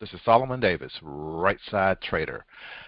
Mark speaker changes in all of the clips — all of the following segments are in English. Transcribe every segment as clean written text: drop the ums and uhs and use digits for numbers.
Speaker 1: This is Solomon Davis, Right Side Trader.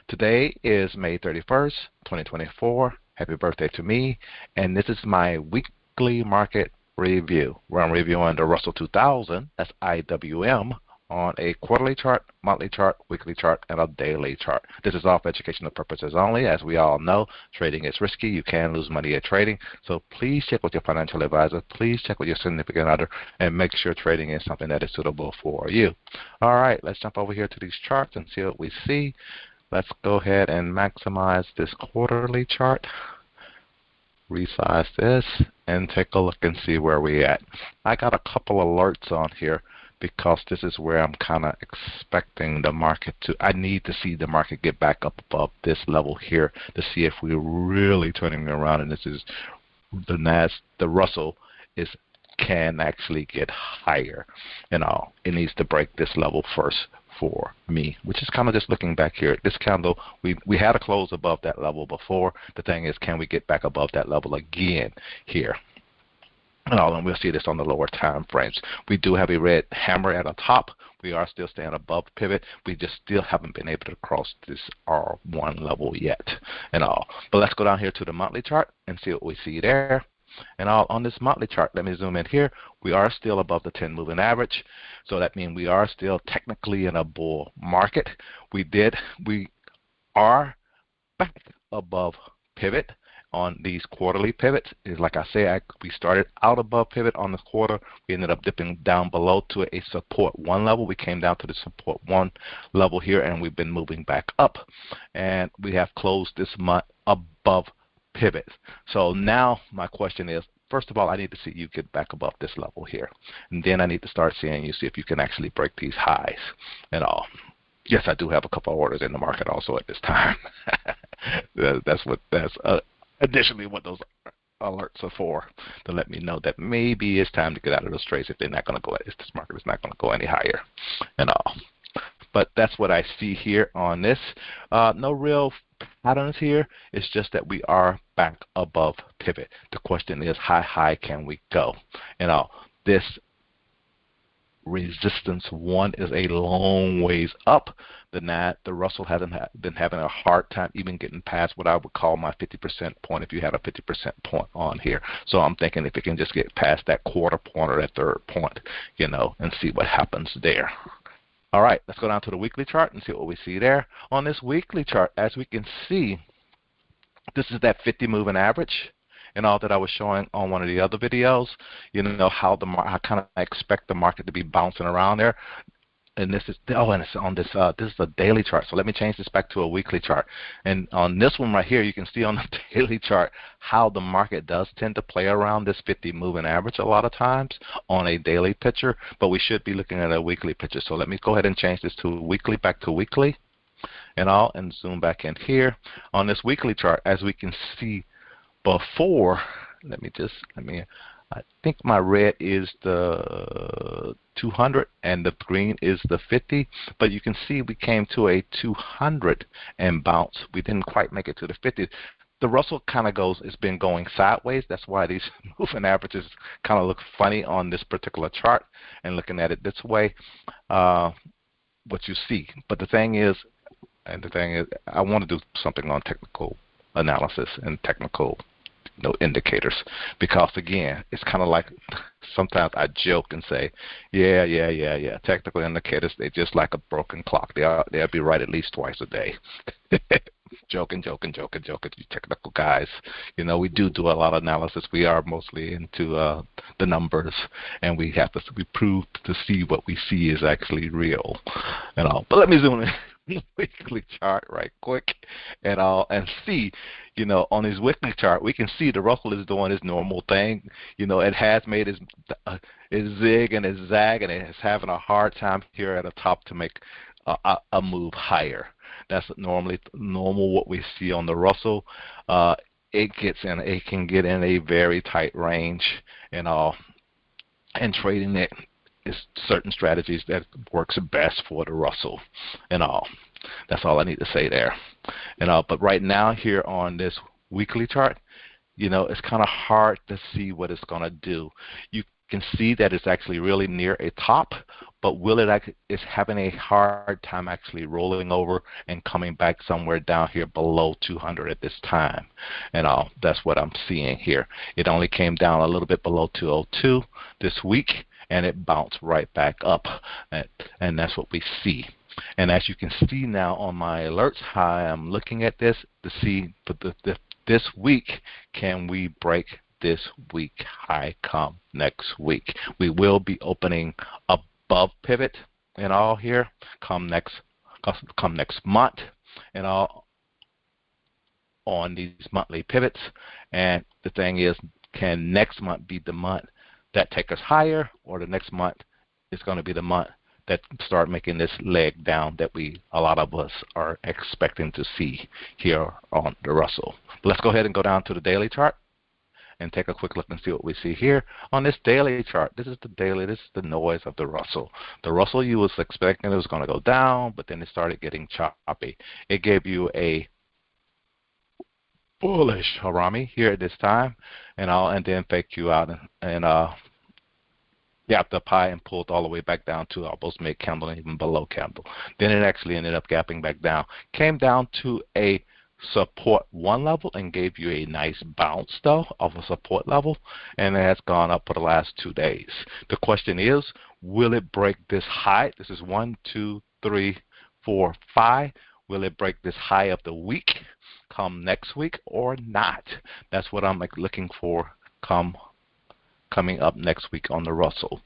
Speaker 1: Today is May 31st, 2024. Happy birthday to me. And this is my weekly market review, where I'm reviewing the Russell 2000, that's IWM, on a quarterly chart, monthly chart, weekly chart, and a daily chart. This is all for educational purposes only. As we all know, trading is risky. You can lose money at trading. So please check with your financial advisor. Please check with your significant other and make sure trading is something that is suitable for you. All right, let's jump over here to these charts and see what we see. Let's go ahead and maximize this quarterly chart. Resize this and take a look and see where we're at. I got a couple alerts on here because this is where I'm kind of expecting the market to. I need to see the market get back up above this level here to see if we're really turning around. And this is the Russell can actually get higher. It needs to break this level first for me, which is kind of just looking back here at this candle. We had a close above that level before. The thing is, can we get back above that level again here? And we'll see this on the lower time frames. We do have a red hammer at the top. We are still staying above pivot. We just still haven't been able to cross this R1 level yet. But let's go down here to the monthly chart and see what we see there. On this monthly chart, let me zoom in here. We are still above the 10 moving average. So that means we are still technically in a bull market. We are back above pivot on these quarterly pivots. Like I say, we started out above pivot on this quarter. We ended up dipping down below to a support 1 level. We came down to the support 1 level here, and we've been moving back up. And we have closed this month above pivot. So now my question is, first of all, I need to see you get back above this level here. And then I need to start seeing you see if you can actually break these highs and all. Yes, I do have a couple of orders in the market also at this time. That's additionally what those alerts are for, to let me know that maybe it's time to get out of those trades if they're not going to go, if this market is not going to go any higher and all. But that's what I see here on this. No real patterns here. It's just that we are back above pivot. The question is, how high can we go? This resistance 1 is a long ways up. The Russell hasn't been having a hard time even getting past what I would call my 50% point, if you had a 50% point on here. So I'm thinking if it can just get past that quarter point or that third point, and see what happens there. All right, let's go down to the weekly chart and see what we see there. On this weekly chart, as we can see, this is that 50 moving average and all that I was showing on one of the other videos. How I kind of expect the market to be bouncing around there. And this is it's on this this is a daily chart. So let me change this back to a weekly chart. And on this one right here, you can see on the daily chart how the market does tend to play around this 50 moving average a lot of times on a daily picture, but we should be looking at a weekly picture. So let me go ahead and change this to weekly, back to weekly and zoom back in here. On this weekly chart, as we can see before, I think my red is the 200 and the green is the 50, but you can see we came to a 200 and bounce. We didn't quite make it to the 50. The Russell kind of it's been going sideways. That's why these moving averages kind of look funny on this particular chart and looking at it this way, what you see. But the thing is, I want to do something on technical analysis and technical indicators, because again, it's kind of like sometimes I joke and say, yeah, technical indicators, they're just like a broken clock. They'll be right at least twice a day. joking, you technical guys. We do a lot of analysis. We are mostly into the numbers, and we prove to see what we see is actually real and all. But let me zoom in weekly chart right quick and see, on his weekly chart, we can see the Russell is doing his normal thing. It has made his zig and his zag, and it is having a hard time here at the top to make a move higher. That's normally normal what we see on the Russell. It can get in a very tight range and trading it is certain strategies that works best for the Russell and all. That's all I need to say there. But right now here on this weekly chart, it's kind of hard to see what it's going to do. You can see that it's actually really near a top, but will it it's having a hard time actually rolling over and coming back somewhere down here below 200 at this time. And that's what I'm seeing here. It only came down a little bit below 202 this week, and it bounced right back up, and that's what we see. And as you can see now on my alerts, how I'm looking at this to see for this week, can we break this week high come next week? We will be opening above pivot and all here come next month and all on these monthly pivots. And the thing is, can next month be the month that take us higher, or the next month is going to be the month that start making this leg down that a lot of us are expecting to see here on the Russell. But let's go ahead and go down to the daily chart and take a quick look and see what we see here on this daily chart. This is the daily, this is the noise of the Russell. The Russell, you was expecting it was going to go down, but then it started getting choppy. It gave you a bullish harami here at this time, and then faked you out and gapped up high and pulled all the way back down to almost mid candle and even below candle. Then it actually ended up gapping back down, came down to a support 1 level and gave you a nice bounce though of a support level, and it has gone up for the last 2 days. The question is, will it break this high? This is 1, 2, 3, 4, 5. Will it break this high of the week come next week or not? That's what I'm looking for coming up next week on the Russell.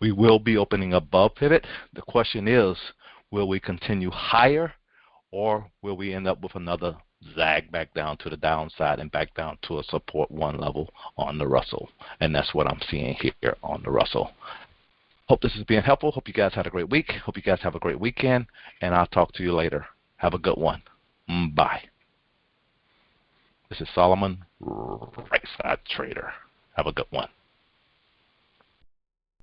Speaker 1: We will be opening above pivot. The question is, will we continue higher, or will we end up with another zag back down to the downside and back down to a support 1 level on the Russell? And that's what I'm seeing here on the Russell. Hope this is being helpful. Hope you guys had a great week. Hope you guys have a great weekend, and I'll talk to you later. Have a good one. Bye. This is Solomon, Right Side Trader. Have a good one.